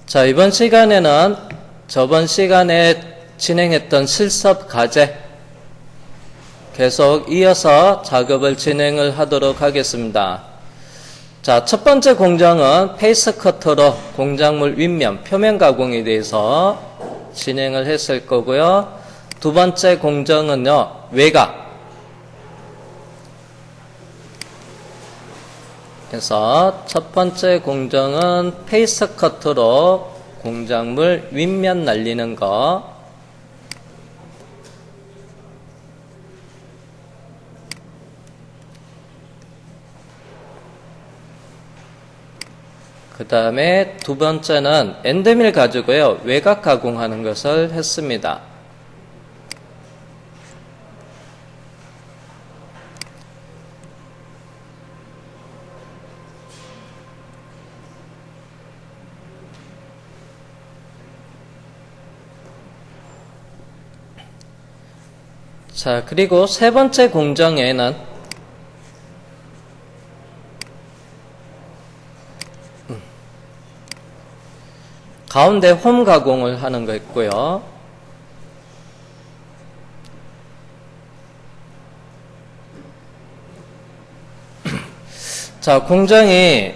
자, 이번 시간에는 저번 시간에 진행했던 실습 과제 계속 이어서 작업을 진행을 하도록 하겠습니다. 자, 첫 번째 공정은 페이스 커터로 공작물 윗면, 표면 가공에 대해서 진행을 했을 거고요. 두 번째 공정은요, 외곽. 그래서 첫 번째 공정은 페이스 커터로 공작물 윗면 날리는 거. 그 다음에 두 번째는 엔드밀 가지고요, 외곽 가공하는 것을 했습니다. 자, 그리고 세 번째 공정에는 가운데 홈 가공을 하는 거 있고요. 자, 공정이,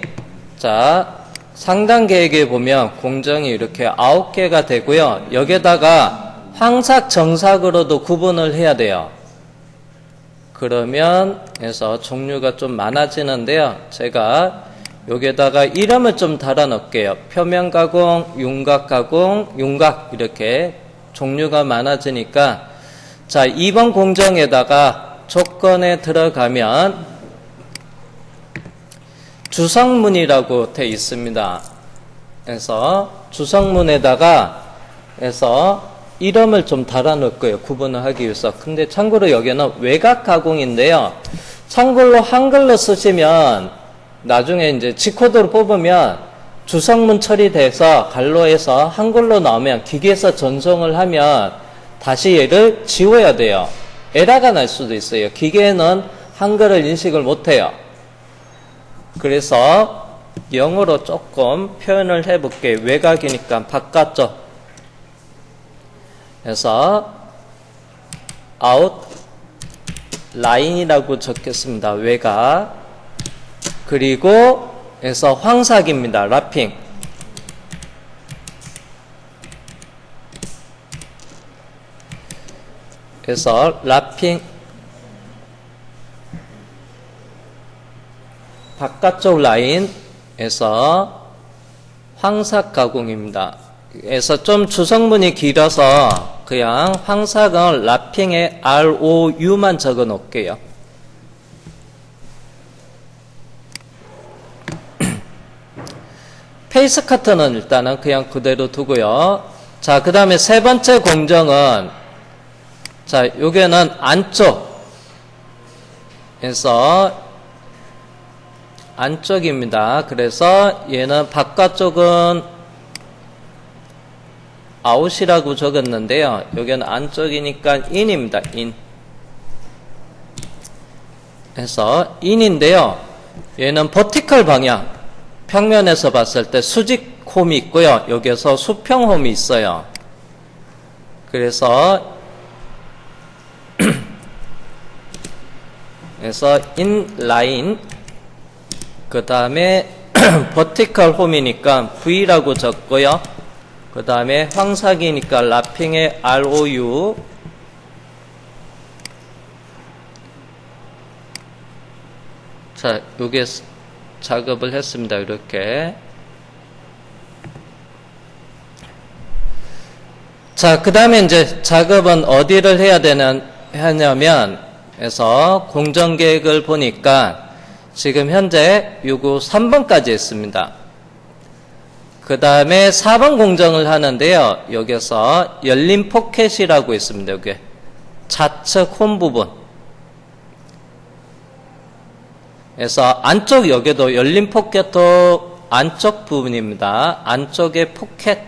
자, 상단 계획에 보면 공정이 이렇게 9개가 되고요. 여기에다가 황삭, 정삭으로도 구분을 해야 돼요. 그러면 해서 종류가 좀 많아지는데요. 제가 여기에다가 이름을 좀 달아 놓을게요. 표면 가공, 윤곽 가공, 윤곽 이렇게 종류가 많아지니까, 자, 2번 공정에다가 조건에 들어가면 주성문이라고 되어 있습니다. 그래서 주성문에다가 해서 이름을 좀 달아 놓을 거예요. 구분을 하기 위해서. 근데 참고로 여기는 외곽 가공인데요. 참고로 한글로 쓰시면 나중에 이제 G코드로 뽑으면 주성문 처리돼서 갈로에서 한글로 나오면 기계에서 전송을 하면 다시 얘를 지워야 돼요. 에러가 날 수도 있어요. 기계에는 한글을 인식을 못해요. 그래서 영어로 조금 표현을 해볼게요. 외곽이니까 바깥쪽. 그래서 아웃라인이라고 적겠습니다. 외곽. 그리고 해서 황삭입니다. 랍핑. 그래서 랍핑 바깥쪽 라인에서 황삭 가공입니다. 그래서 좀 주성문이 길어서 그냥 황삭은 랍핑에 ROU만 적어 놓을게요. 페이스 커터는 일단은 그냥 그대로 두고요. 자, 그 다음에 세 번째 공정은, 자, 요게는 안쪽에서 안쪽입니다. 그래서 얘는 바깥쪽은 아웃이라고 적었는데요. 여기는 안쪽이니까 인입니다. 인. 그래서 인인데요. 얘는 버티컬 방향. 평면에서 봤을 때 수직 홈이 있고요. 여기에서 수평 홈이 있어요. 그래서 인라인, 그 다음에 버티컬 홈이니까 V라고 적고요. 그 다음에 황삭이니까 랍핑의 ROU, 자, 요게 작업을 했습니다. 이렇게. 자, 그 다음에 이제 작업은 어디를 하냐면, 해서 공정계획을 보니까 지금 현재 요거 3번까지 했습니다. 그 다음에 4번 공정을 하는데요. 여기서 열린 포켓이라고 있습니다. 여기 좌측 홈 부분. 그래서 안쪽 여기도 열린 포켓도 안쪽 부분입니다. 안쪽에 포켓.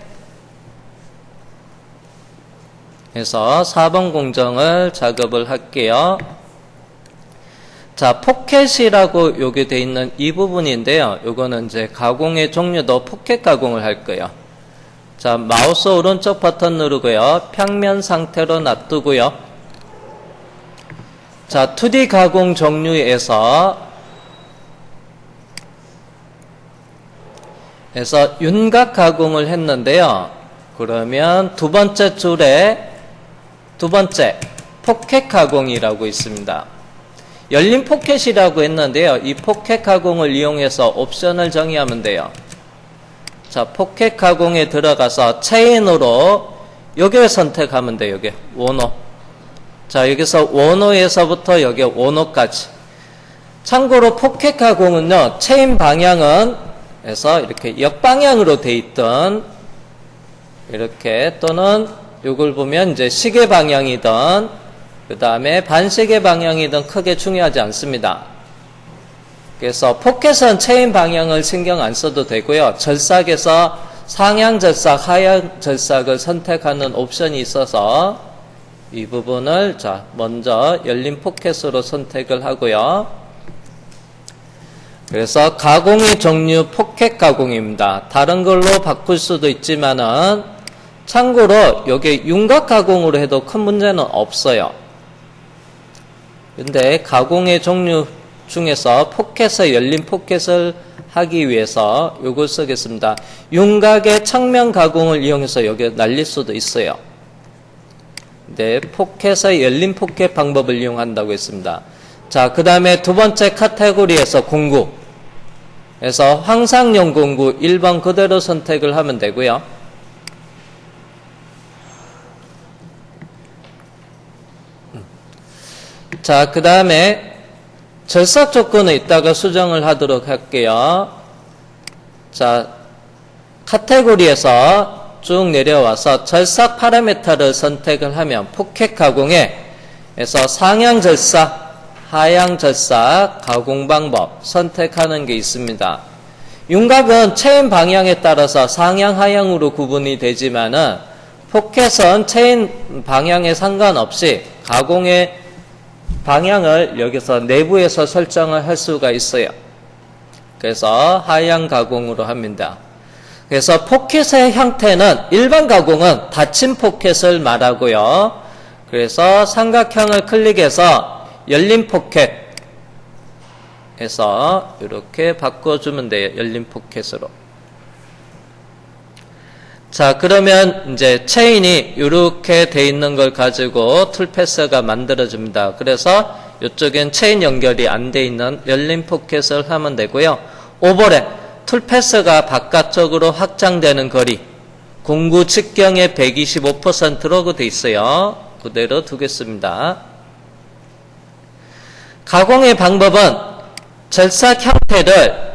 그래서 4번 공정을 작업을 할게요. 자, 포켓이라고 여기 돼 있는 이 부분인데요. 요거는 이제 가공의 종류도 포켓 가공을 할 거예요. 자, 마우스 오른쪽 버튼 누르고요. 평면 상태로 놔두고요. 자, 2D 가공 종류에서 윤곽 가공을 했는데요. 그러면 두 번째 줄에 두 번째 포켓 가공이라고 있습니다. 열린 포켓이라고 했는데요. 이 포켓 가공을 이용해서 옵션을 정의하면 돼요. 자, 포켓 가공에 들어가서 체인으로 여기를 선택하면 돼요. 여기 원호. 자, 여기서 원호에서부터 여기 원호까지. 참고로 포켓 가공은요, 체인 방향은 해서 이렇게 역방향으로 돼 있던 이렇게 또는 이걸 보면 이제 시계 방향이든 그 다음에 반시계 방향이든 크게 중요하지 않습니다. 그래서 포켓은 체인 방향을 신경 안 써도 되고요. 절삭에서 상향 절삭, 하향 절삭을 선택하는 옵션이 있어서 이 부분을 자 먼저 열린 포켓으로 선택을 하고요. 그래서 가공의 종류 포켓 가공입니다. 다른 걸로 바꿀 수도 있지만은 참고로 여기 윤곽 가공으로 해도 큰 문제는 없어요. 근데 가공의 종류 중에서 포켓의 열린 포켓을 하기 위해서 이걸 쓰겠습니다. 윤곽의 측면 가공을 이용해서 여기 날릴 수도 있어요. 네, 포켓의 열린 포켓 방법을 이용한다고 했습니다. 자, 그 다음에 두 번째 카테고리에서 공구. 그래서 황상용 공구 1번 그대로 선택을 하면 되고요. 자, 그 다음에 절삭 조건은 이따가 수정을 하도록 할게요. 자, 카테고리에서 쭉 내려와서 절삭 파라미터를 선택을 하면 포켓 가공에 에서 상향 절삭, 하향 절삭, 가공 방법 선택하는 게 있습니다. 윤곽은 체인 방향에 따라서 상향, 하향으로 구분이 되지만은 포켓은 체인 방향에 상관없이 가공의 방향을 여기서 내부에서 설정을 할 수가 있어요. 그래서 하향 가공으로 합니다. 그래서 포켓의 형태는 일반 가공은 닫힌 포켓을 말하고요. 그래서 삼각형을 클릭해서 열린 포켓에서 이렇게 바꿔주면 돼요. 열린 포켓으로. 자, 그러면 이제 체인이 이렇게 돼 있는 걸 가지고 툴패스가 만들어집니다. 그래서 이쪽엔 체인 연결이 안 돼 있는 열린 포켓을 하면 되고요. 오버랩, 툴패스가 바깥쪽으로 확장되는 거리, 공구 직경의 125%로 돼 있어요. 그대로 두겠습니다. 가공의 방법은 절삭 형태를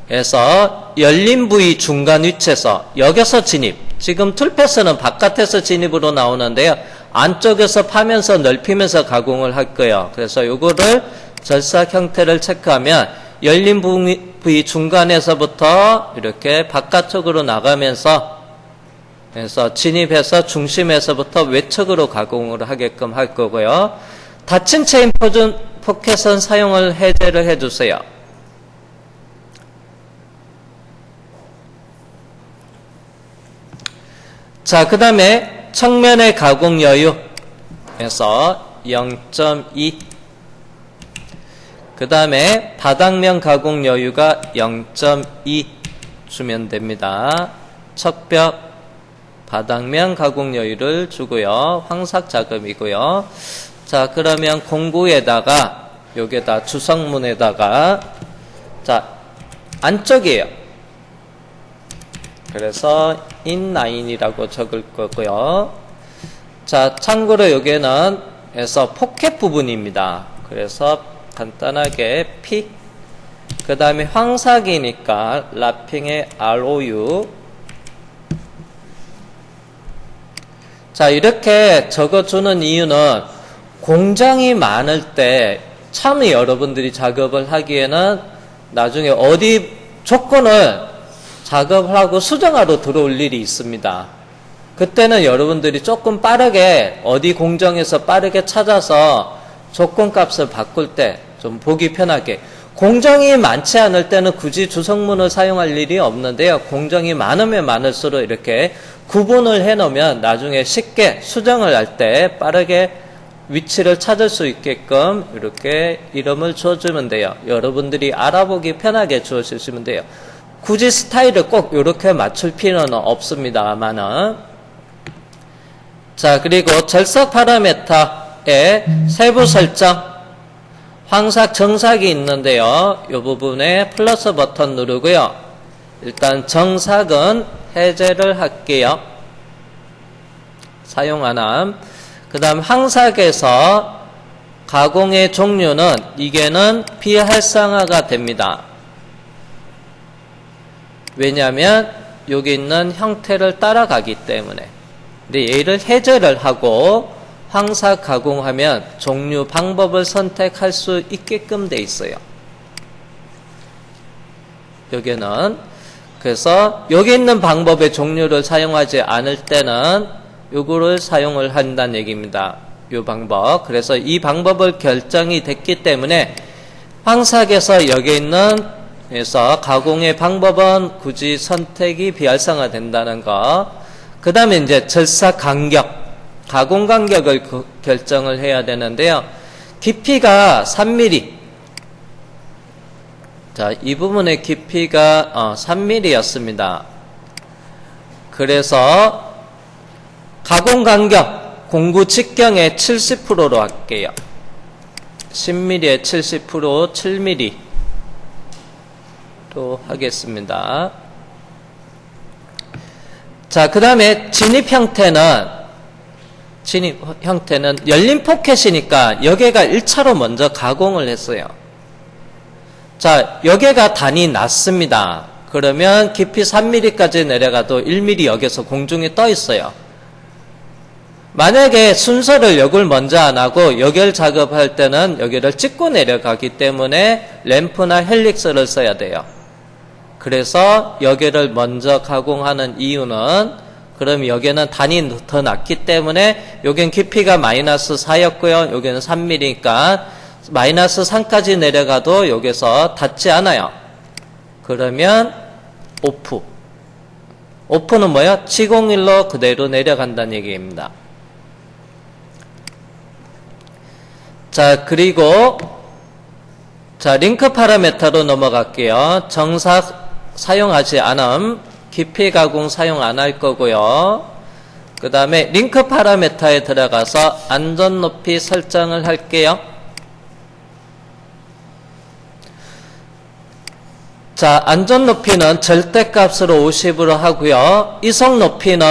해서 열린 부위 중간 위치에서 여기서 진입. 지금 툴패스는 바깥에서 진입으로 나오는데요. 안쪽에서 파면서 넓히면서 가공을 할 거예요. 그래서 요거를 절삭 형태를 체크하면 열린 부위 중간에서부터 이렇게 바깥쪽으로 나가면서 그래서 진입해서 중심에서부터 외측으로 가공을 하게끔 할 거고요. 닫힌 체인 포켓은 사용을 해제를 해주세요. 자, 그 다음에 측면의 가공 여유에서 0.2. 그 다음에 바닥면 가공 여유가 0.2 주면 됩니다. 척벽 바닥면 가공 여유를 주고요. 황삭 작업이고요. 자, 그러면 공구에다가 여기에다 주성문에다가 자, 안쪽이에요. 그래서 인라인이라고 적을 거고요. 자, 참고로 여기는 에서 포켓 부분입니다. 그래서 간단하게 P 그 다음에 황삭이니까 라핑의 ROU. 자, 이렇게 적어주는 이유는 공장이 많을 때 참 여러분들이 작업을 하기에는 나중에 어디 조건을 작업을 하고 수정하러 들어올 일이 있습니다. 그때는 여러분들이 조금 빠르게 어디 공정에서 빠르게 찾아서 조건값을 바꿀 때 좀 보기 편하게 공정이 많지 않을 때는 굳이 주성문을 사용할 일이 없는데요. 공정이 많으면 많을수록 이렇게 구분을 해 놓으면 나중에 쉽게 수정을 할 때 빠르게 위치를 찾을 수 있게끔 이렇게 이름을 주어주면 돼요. 여러분들이 알아보기 편하게 주어주시면 돼요. 굳이 스타일을 꼭 이렇게 맞출 필요는 없습니다만은. 자, 그리고 절삭 파라메타의 세부 설정. 황삭, 정삭이 있는데요. 이 부분에 플러스 버튼 누르고요. 일단 정삭은 해제를 할게요. 사용 안 함. 그 다음 황삭에서 가공의 종류는 이게는 비활성화가 됩니다. 왜냐하면 여기 있는 형태를 따라가기 때문에. 근데 얘를 해제를 하고 황삭 가공하면 종류 방법을 선택할 수 있게끔 돼 있어요. 여기는 그래서 여기 있는 방법의 종류를 사용하지 않을 때는 요거를 사용을 한다는 얘기입니다. 요 방법. 그래서 이 방법을 결정이 됐기 때문에 황삭에서 여기 있는 그래서 가공의 방법은 굳이 선택이 비활성화 된다는 거. 그 다음에 이제 절삭 간격. 가공 간격을 결정을 해야 되는데요. 깊이가 3mm. 자, 이 부분의 깊이가 3mm였습니다. 그래서 가공 간격 공구 직경의 70%로 할게요. 10mm에 70%, 7mm로 하겠습니다. 자, 그 다음에 진입 형태는 열린 포켓이니까 여기가 1차로 먼저 가공을 했어요. 자, 여기가 단이 낮습니다. 그러면 깊이 3mm까지 내려가도 1mm 여기서 공중에 떠 있어요. 만약에 순서를 여기를 먼저 안 하고 여기를 작업할 때는 여기를 찍고 내려가기 때문에 램프나 헬릭스를 써야 돼요. 그래서 여기를 먼저 가공하는 이유는 그럼 여기는 단이 더 낮기 때문에 여기는 깊이가 마이너스 4였고요. 여기는 3mm니까 마이너스 3까지 내려가도 여기서 닿지 않아요. 그러면 오프. 오프는 뭐예요? 701로 그대로 내려간다는 얘기입니다. 자, 그리고 자, 링크 파라메터로 넘어갈게요. 정삭 사용하지 않음. 깊이 가공 사용 안 할 거고요. 그 다음에 링크 파라메터에 들어가서 안전 높이 설정을 할게요. 자, 안전 높이는 절대값으로 50으로 하고요. 이속 높이는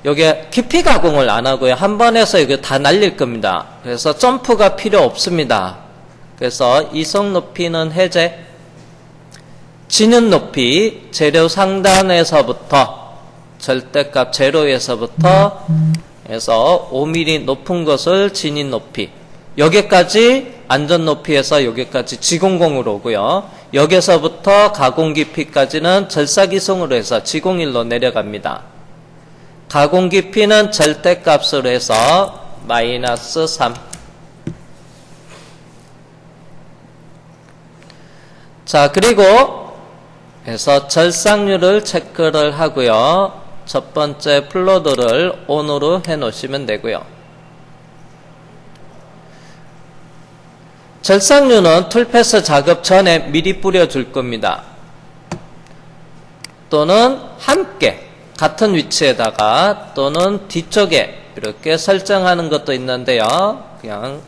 여기 깊이 가공을 안 하고요. 한 번에서 이거 다 날릴 겁니다. 그래서 점프가 필요 없습니다. 그래서 이속 높이는 해제. 진입 높이 재료 상단에서부터 절대값 제로에서부터 해서 5mm 높은 것을 진입 높이. 여기까지 안전 높이에서 여기까지 G00으로 오고요. 여기서부터 가공 깊이까지는 절삭 이송으로 해서 G01로 내려갑니다. 가공 깊이는 절대값으로 해서 마이너스 3. 자, 그리고 해서 절삭률을 체크를 하고요. 첫 번째 플로드를 ON으로 해 놓으시면 되고요. 절삭률은 툴패스 작업 전에 미리 뿌려줄 겁니다. 또는 함께 같은 위치에다가 또는 뒤쪽에 이렇게 설정하는 것도 있는데요. 그냥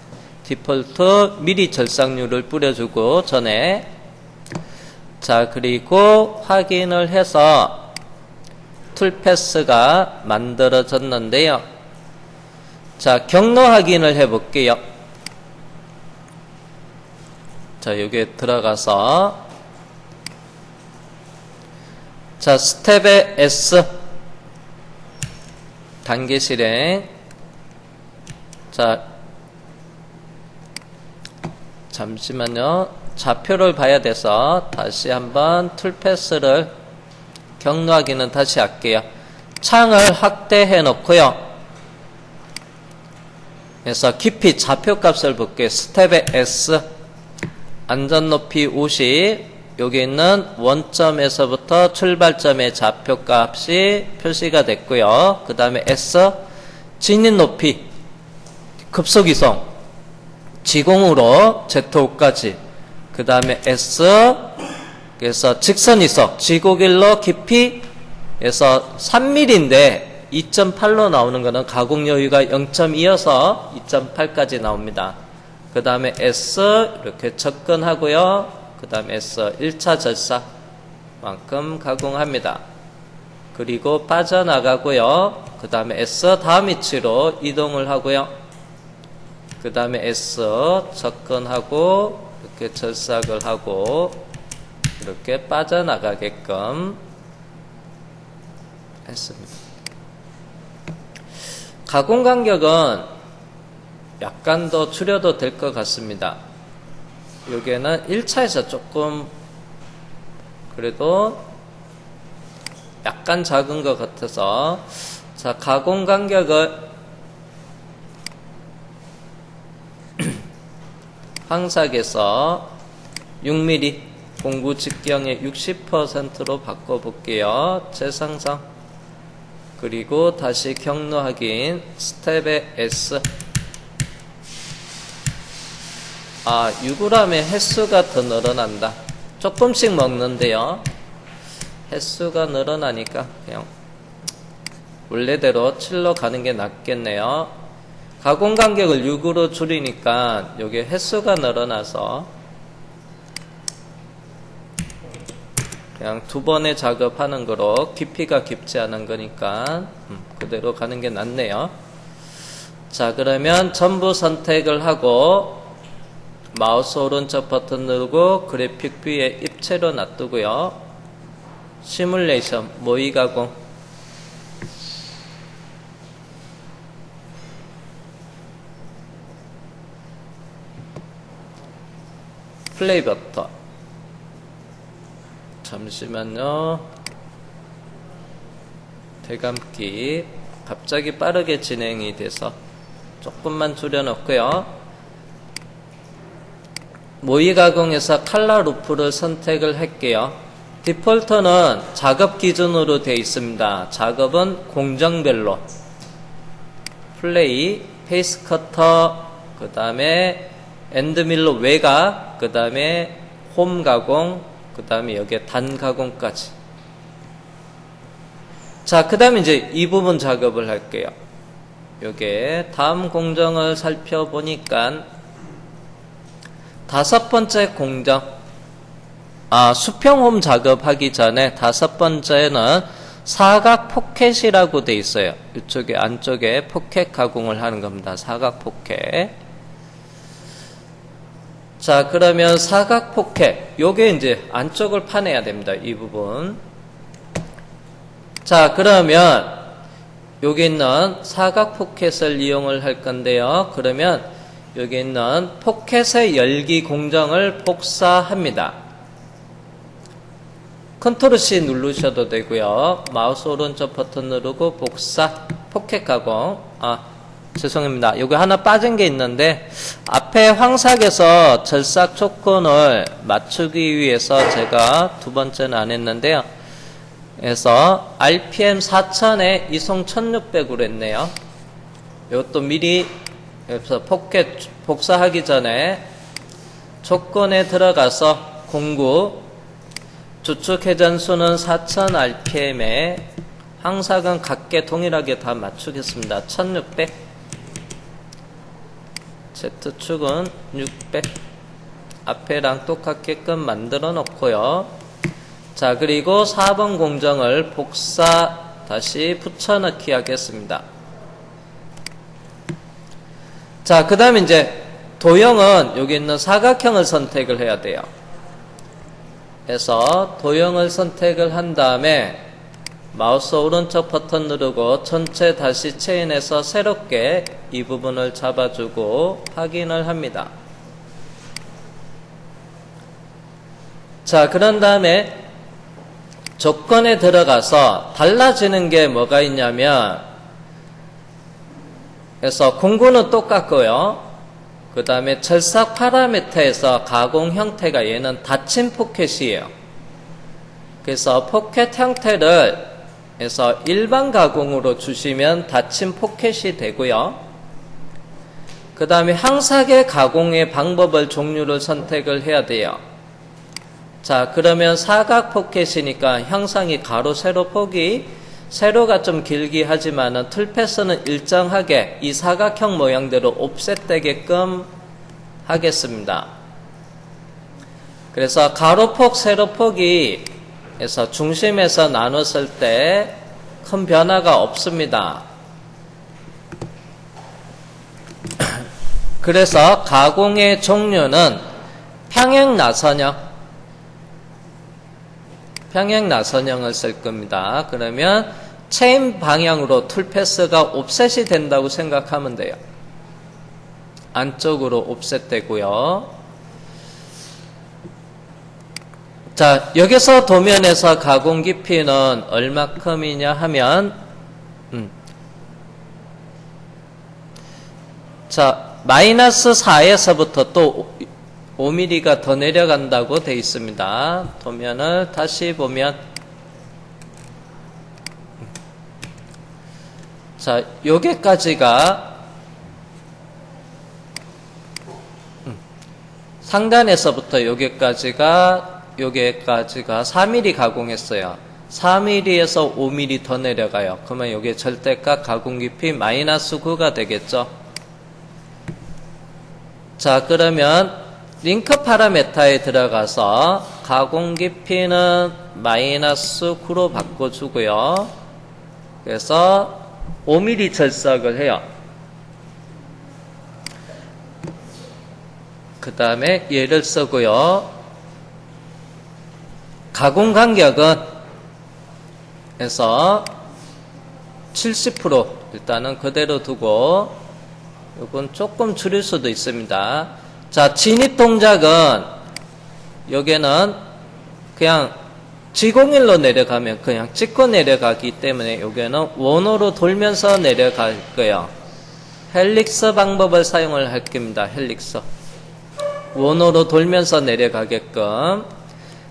디폴트 미리 절삭률을 뿌려주고 전에 자, 그리고 확인을 해서 툴패스가 만들어졌는데요. 자, 경로 확인을 해 볼게요. 자, 여기에 들어가서 자, 스텝의 S 단계 실행. 자, 잠시만요. 좌표를 봐야 돼서 다시 한번 툴패스를 경로 확인은 다시 할게요. 창을 확대해 놓고요. 그래서 깊이 좌표 값을 볼게요. 스텝의 S 안전 높이 50, 여기 있는 원점에서부터 출발점의 좌표가 값이 표시가 됐고요. 그 다음에 S, 진입 높이, 급속 이송, 지공으로 Z5까지. 그 다음에 S, 그래서 직선 이송, 지고길로 깊이, 그래서 3mm인데 2.8로 나오는 거는 가공 여유가 0.2여서 2.8까지 나옵니다. 그 다음에 S 이렇게 접근하고요. 그 다음에 S 1차 절삭만큼 가공합니다. 그리고 빠져나가고요. 그 다음에 S 다음 위치로 이동을 하고요. 그 다음에 S 접근하고 이렇게 절삭을 하고 이렇게 빠져나가게끔 했습니다. 가공 간격은 약간 더 줄여도 될 것 같습니다. 여기에는 1차에서 조금 그래도 약간 작은 것 같아서, 자, 가공 간격을 황삭에서 6mm 공구 직경의 60%로 바꿔볼게요. 재상상. 그리고 다시 경로 확인, 스텝의 S. 6g의 횟수가 더 늘어난다. 조금씩 먹는데요. 횟수가 늘어나니까 그냥 원래대로 7로 가는 게 낫겠네요. 가공 간격을 6으로 줄이니까 여기 횟수가 늘어나서 그냥 2번의 작업하는 거로 깊이가 깊지 않은 거니까 그대로 가는 게 낫네요. 자, 그러면 전부 선택을 하고 마우스 오른쪽 버튼 누르고 그래픽 뷰에 입체로 놔두고요. 시뮬레이션 모의 가공, 플레이 버튼. 잠시만요. 대감기 갑자기 빠르게 진행이 돼서 조금만 줄여놓고요. 모의 가공에서 칼라 루프를 선택을 할게요. 디폴트는 작업 기준으로 되어 있습니다. 작업은 공정별로. 플레이, 페이스 커터, 그 다음에 엔드밀러 외곽, 그 다음에 홈 가공, 그 다음에 여기에 단 가공까지. 자, 그 다음에 이제 이 부분 작업을 할게요. 요게 다음 공정을 살펴보니까 5번째 공정, 수평홈 작업하기 전에 5번째는 사각 포켓이라고 돼 있어요. 이쪽에 안쪽에 포켓 가공을 하는 겁니다. 사각 포켓. 자, 그러면 사각 포켓, 요게 이제 안쪽을 파내야 됩니다. 이 부분. 자, 그러면 여기 있는 사각 포켓을 이용을 할 건데요. 그러면 여기 있는 포켓의 열기 공정을 복사합니다. 컨트롤 C 누르셔도 되고요. 마우스 오른쪽 버튼 누르고 복사, 포켓 가공. 죄송합니다. 여기 하나 빠진 게 있는데 앞에 황삭에서 절삭 조건을 맞추기 위해서 제가 2번째는 안 했는데요. 그래서 RPM 4000에 이송 1600으로 했네요. 이것도 미리 그래서 포켓 복사하기 전에 조건에 들어가서 공구 주축 회전수는 4000 RPM에 황삭은 각계 동일하게 다 맞추겠습니다. 1600, Z축은 600, 앞에랑 똑같게끔 만들어 놓고요. 자, 그리고 4번 공정을 복사 다시 붙여넣기 하겠습니다. 자, 그 다음에 이제 도형은 여기 있는 사각형을 선택을 해야 돼요. 그래서 도형을 선택을 한 다음에 마우스 오른쪽 버튼 누르고 전체 다시 체인해서 새롭게 이 부분을 잡아주고 확인을 합니다. 자, 그런 다음에 조건에 들어가서 달라지는 게 뭐가 있냐면, 그래서 공구는 똑같고요. 그 다음에 철삭 파라미터에서 가공 형태가 얘는 닫힌 포켓이에요. 그래서 포켓 형태를 해서 일반 가공으로 주시면 닫힌 포켓이 되고요. 그 다음에 항삭의 가공의 방법을 종류를 선택을 해야 돼요. 자, 그러면 사각 포켓이니까 형상이 가로 세로 폭이 세로가 좀 길게 하지만은 툴패스는 일정하게 이 사각형 모양대로 옵셋되게끔 하겠습니다. 그래서 가로폭 세로폭이 해서 중심에서 나눴을 때 큰 변화가 없습니다. 그래서 가공의 종류는 평행 나선형을 쓸 겁니다. 그러면 체인 방향으로 툴패스가 옵셋이 된다고 생각하면 돼요. 안쪽으로 옵셋 되고요. 자, 여기서 도면에서 가공 깊이는 얼마큼이냐 하면 자, 마이너스 4에서부터 또 5mm가 더 내려간다고 되어 있습니다. 도면을 다시 보면 자, 여기까지가 상단에서부터 여기까지가 4mm 가공했어요. 4mm에서 5mm 더 내려가요. 그러면 여기 절대값 가공 깊이 마이너스 9가 되겠죠. 자, 그러면 링크 파라메타에 들어가서 가공 깊이는 마이너스 9로 바꿔주고요. 그래서 5mm 철삭을 해요. 그 다음에 얘를 쓰고요. 가공 간격은 해서 70% 일단은 그대로 두고 이건 조금 줄일 수도 있습니다. 자, 진입 동작은 여기는 그냥 지공일로 내려가면 그냥 찍고 내려가기 때문에 여기는 원호로 돌면서 내려갈 거예요. 헬릭스 방법을 사용을 할 겁니다. 헬릭스. 원호로 돌면서 내려가게끔.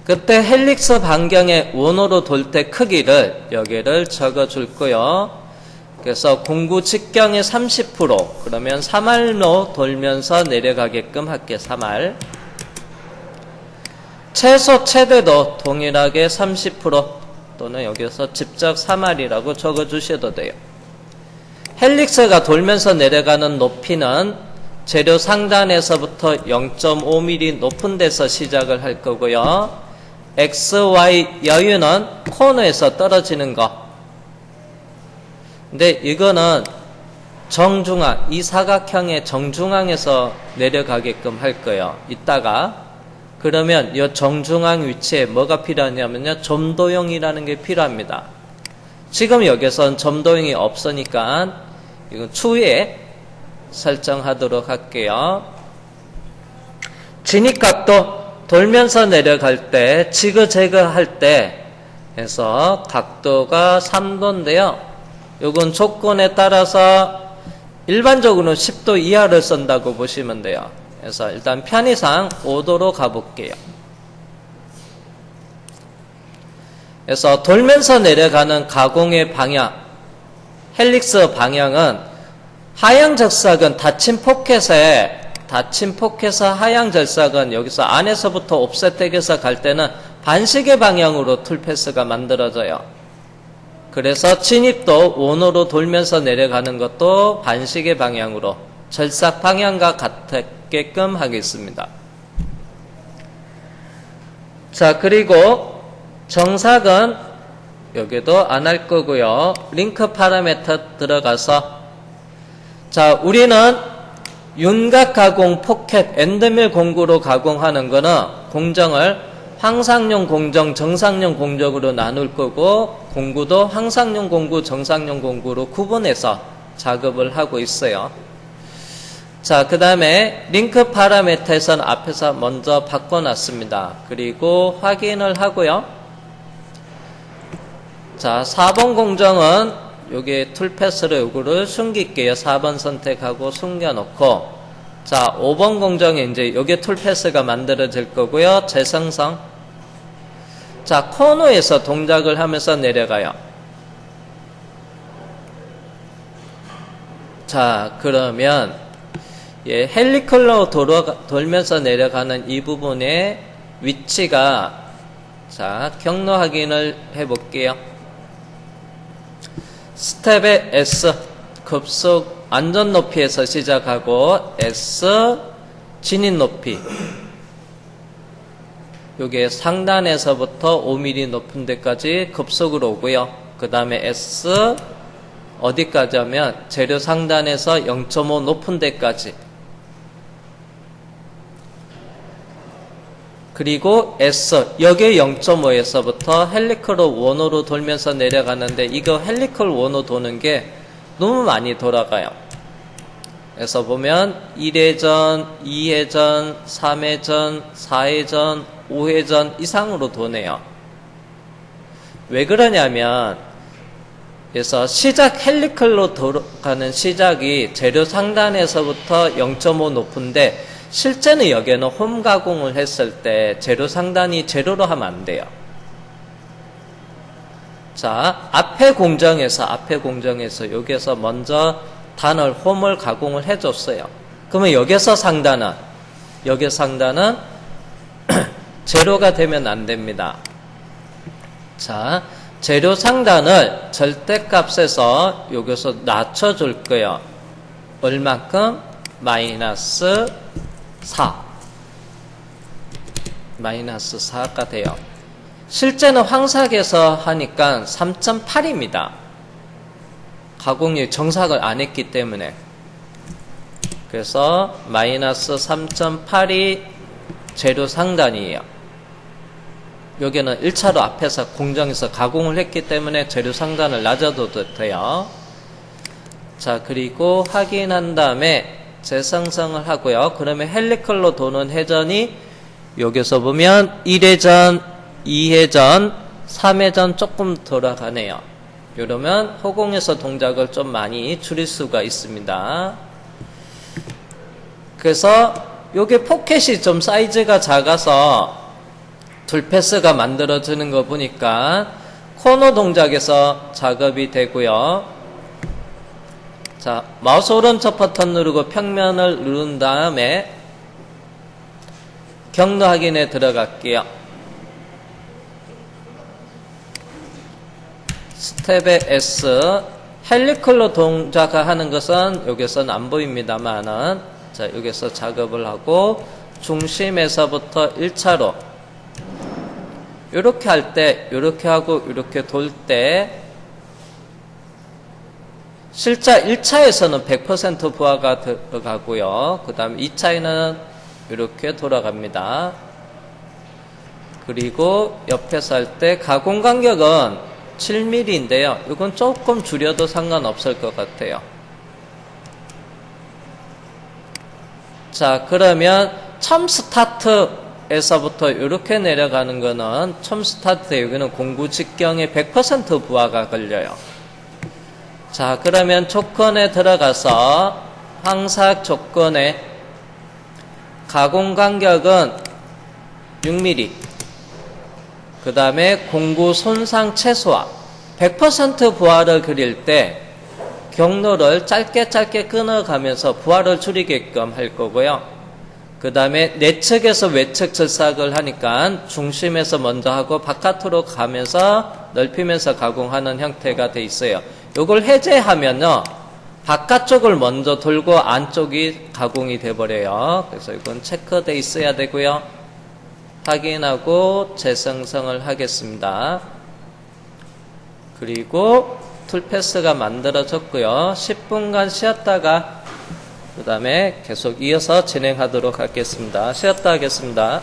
그때 헬릭스 반경의 원호로 돌 때 크기를 여기를 적어줄 거예요. 그래서 공구 직경의 30% 그러면 3알로 돌면서 내려가게끔 할게요. 3알. 최소 최대도 동일하게 30% 또는 여기서 직접 3알이라고 적어주셔도 돼요. 헬릭스가 돌면서 내려가는 높이는 재료 상단에서부터 0.5mm 높은 데서 시작을 할 거고요. X, Y 여유는 코너에서 떨어지는 거. 근데 이거는 정중앙, 이 사각형의 정중앙에서 내려가게끔 할 거예요. 이따가. 그러면 이 정중앙 위치에 뭐가 필요하냐면요. 점도형이라는 게 필요합니다. 지금 여기선 점도형이 없으니까 이건 추후에 설정하도록 할게요. 진입각도 돌면서 내려갈 때, 지그재그 할 때 해서 각도가 3도인데요. 요건 조건에 따라서 일반적으로는 10도 이하를 쓴다고 보시면 돼요. 그래서 일단 편의상 5도로 가볼게요. 그래서 돌면서 내려가는 가공의 방향, 헬릭스 방향은 하향 절삭은 닫힌 포켓에서 하향 절삭은 여기서 안에서부터 옵셋텍에서 갈 때는 반시계 방향으로 툴패스가 만들어져요. 그래서 진입도 원호로 돌면서 내려가는 것도 반시계 방향으로 절삭 방향과 같게끔 하겠습니다. 자, 그리고 정삭은 여기도 안 할 거고요. 링크 파라미터 들어가서 자, 우리는 윤곽 가공 포켓 엔드밀 공구로 가공하는 거는 공정을 항상용 공정, 정상용 공정으로 나눌 거고 공구도 항상용 공구, 정상용 공구로 구분해서 작업을 하고 있어요. 자, 그 다음에 링크 파라미터에서는 앞에서 먼저 바꿔놨습니다. 그리고 확인을 하고요. 자, 4번 공정은 여기 툴패스로 요거를 숨길게요. 4번 선택하고 숨겨놓고 자, 5번 공정에 이제 요게 툴패스가 만들어질 거고요. 재생성. 자, 코너에서 동작을 하면서 내려가요. 자, 그러면 헬리컬로 돌면서 내려가는 이 부분의 위치가, 자, 경로 확인을 해볼게요. 스텝의 S, 급속 안전 높이에서 시작하고 S, 진입 높이. 요게 상단에서부터 5mm 높은 데까지 급속으로 오고요. 그 다음에 S, 어디까지 하면 재료 상단에서 0.5 높은 데까지. 그리고 S, 여기 0.5에서부터 헬리컬 원호로 돌면서 내려가는데, 이거 헬리컬 원호 도는 게 너무 많이 돌아가요. 그래서 보면 1회전, 2회전, 3회전, 4회전, 5회전 이상으로 도네요. 왜 그러냐면, 그래서 시작 헬리컬로 돌아가는 시작이 재료 상단에서부터 0.5 높은데, 실제는 여기에는 홈 가공을 했을 때 재료 상단이 제로로 하면 안 돼요. 자, 앞에 공정에서 여기에서 먼저 단을 홈을 가공을 해줬어요. 그러면 여기서 상단은 제로가 되면 안 됩니다. 자, 재료 상단을 절대값에서 여기서 낮춰줄 거예요. 얼만큼? 마이너스 4가 돼요. 실제는 황삭에서 하니까 3.8입니다. 가공이 정삭을 안 했기 때문에. 그래서 마이너스 3.8이 재료 상단이에요. 여기는 1차로 앞에서 공정에서 가공을 했기 때문에 재료 상단을 낮아도 돼요. 자, 그리고 확인한 다음에 재생성을 하고요. 그러면 헬리컬로 도는 회전이 여기서 보면 1회전, 2회전, 3회전 조금 돌아가네요. 이러면 허공에서 동작을 좀 많이 줄일 수가 있습니다. 그래서 요게 포켓이 좀 사이즈가 작아서 툴패스가 만들어지는 거 보니까 코너 동작에서 작업이 되고요. 자, 마우스 오른쪽 버튼 누르고 평면을 누른 다음에 경로 확인에 들어갈게요. 스텝의 S, 헬리컬로 동작하는 것은 여기서는 안 보입니다만은, 자, 여기서 작업을 하고 중심에서부터 1차로 이렇게 할 때, 이렇게 하고 이렇게 돌 때 실제 1차에서는 100% 부하가 들어가고요. 그 다음 2차에는 이렇게 돌아갑니다. 그리고 옆에서 할 때 가공 간격은 7mm인데요. 이건 조금 줄여도 상관없을 것 같아요. 자, 그러면 처음 스타트에서부터 이렇게 내려가는 거는 처음 스타트에 여기는 공구 직경에 100% 부하가 걸려요. 자, 그러면 조건에 들어가서 황삭 조건에 가공 간격은 6mm, 그 다음에 공구 손상 최소화, 100% 부하를 그릴 때 경로를 짧게 끊어가면서 부하를 줄이게끔 할 거고요. 그 다음에 내측에서 외측 절삭을 하니까 중심에서 먼저 하고 바깥으로 가면서 넓히면서 가공하는 형태가 돼 있어요. 이걸 해제하면요, 바깥쪽을 먼저 돌고 안쪽이 가공이 돼버려요. 그래서 이건 체크돼 있어야 되고요. 확인하고 재생성을 하겠습니다. 그리고 툴패스가 만들어졌고요. 10분간 쉬었다가 그 다음에 계속 이어서 진행하도록 하겠습니다. 쉬었다 하겠습니다.